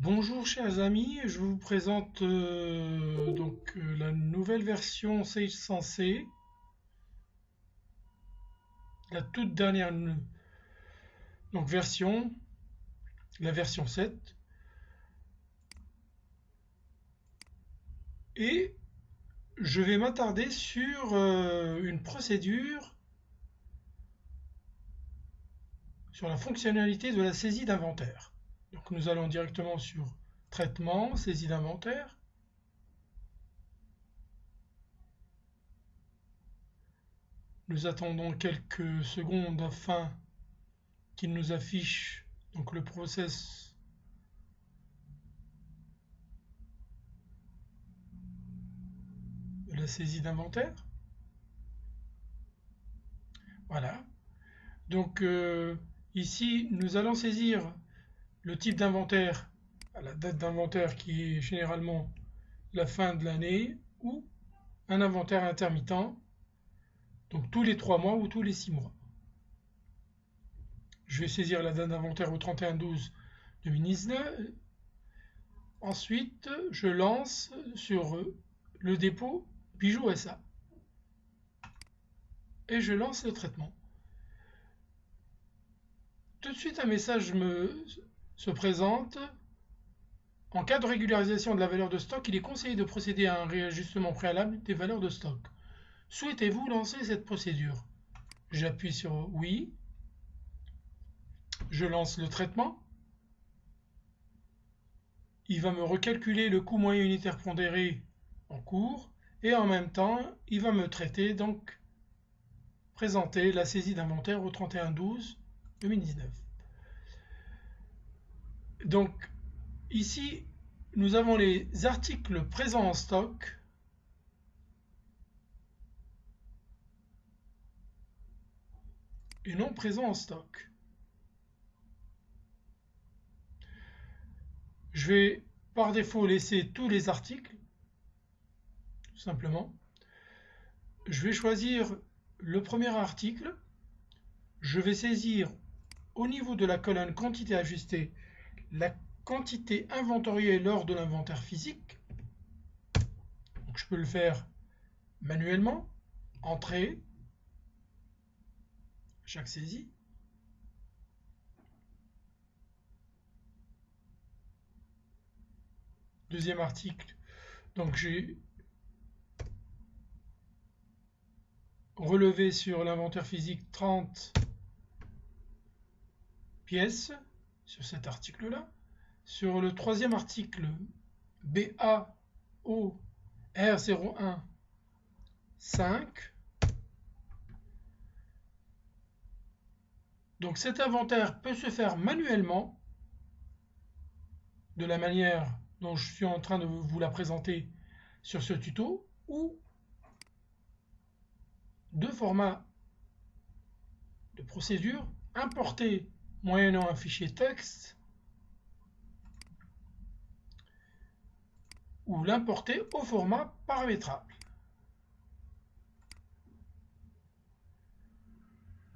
Bonjour chers amis, je vous présente la nouvelle version Sage Sensei, la toute dernière version, la version 7. Et je vais m'attarder sur une procédure, sur la fonctionnalité de la saisie d'inventaire. Donc nous allons directement sur Traitement, Saisie d'inventaire. Nous attendons quelques secondes afin qu'il nous affiche donc le process de la saisie d'inventaire. Voilà. Donc ici, nous allons saisir le type d'inventaire à la date d'inventaire qui est généralement la fin de l'année ou un inventaire intermittent, donc tous les 3 mois ou tous les 6 mois. Je vais saisir la date d'inventaire au 31/12/2019. Ensuite, je lance sur le dépôt Bijoux SA et je lance le traitement. Tout de suite, un message se présente. En cas de régularisation de la valeur de stock, il est conseillé de procéder à un réajustement préalable des valeurs de stock. Souhaitez-vous lancer cette procédure? J'appuie sur oui. Je lance le traitement. Il va me recalculer le coût moyen unitaire pondéré en cours et en même temps, il va me traiter, donc présenter la saisie d'inventaire au 31/12/2019. Donc ici, nous avons les articles présents en stock et non présents en stock. Je vais par défaut laisser tous les articles, tout simplement. Je vais choisir le premier article. Je vais saisir au niveau de la colonne quantité ajustée la quantité inventoriée lors de l'inventaire physique. Donc je peux le faire manuellement, entrée, chaque saisie. Deuxième article, donc j'ai relevé sur l'inventaire physique 30 pièces sur cet article-là. Sur le troisième article, BAO R01 5. Donc cet inventaire peut se faire manuellement, de la manière dont je suis en train de vous la présenter sur ce tuto, ou de format de procédure importé moyennant un fichier texte, ou l'importer au format paramétrable.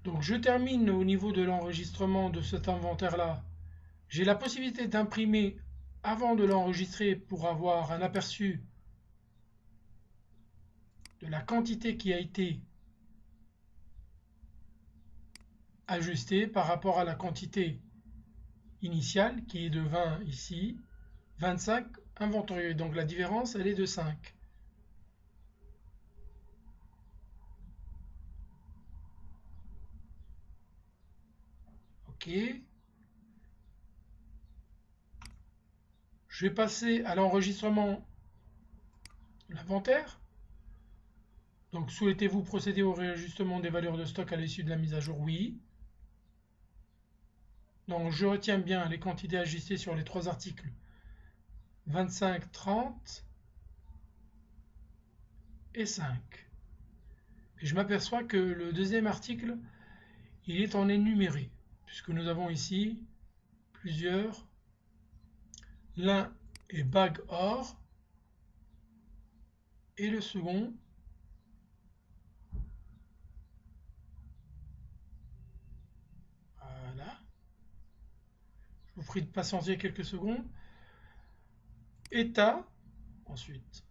Donc je termine au niveau de l'enregistrement de cet inventaire-là. J'ai la possibilité d'imprimer avant de l'enregistrer pour avoir un aperçu de la quantité qui a été ajustée par rapport à la quantité initiale qui est de 20 ici, 25 inventorié. Donc la différence, elle est de 5. OK. Je vais passer à l'enregistrement de l'inventaire. Donc souhaitez-vous procéder au réajustement des valeurs de stock à l'issue de la mise à jour? Oui. Donc je retiens bien les quantités ajustées sur les 3 articles 25, 30 et 5. Et je m'aperçois que le deuxième article, il est en énuméré, puisque nous avons ici plusieurs. L'un est bague or et le second voilà. Je vous prie de patienter quelques secondes. état, ensuite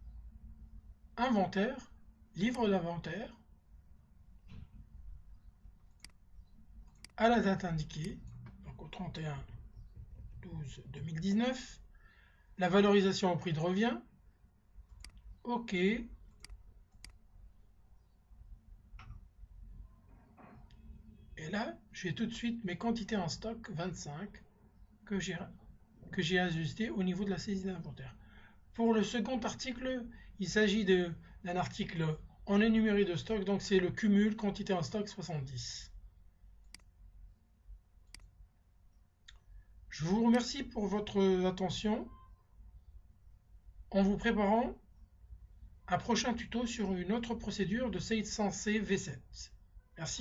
inventaire, livre d'inventaire, à la date indiquée, donc au 31/12/2019, la valorisation au prix de revient, OK, et là j'ai tout de suite mes quantités en stock 25 que j'ai ajusté au niveau de la saisie d'inventaire. Pour le second article, il s'agit d'un article en énuméré de stock, donc c'est le cumul quantité en stock 70. Je vous remercie pour votre attention en vous préparant un prochain tuto sur une autre procédure de 700C V7. Merci.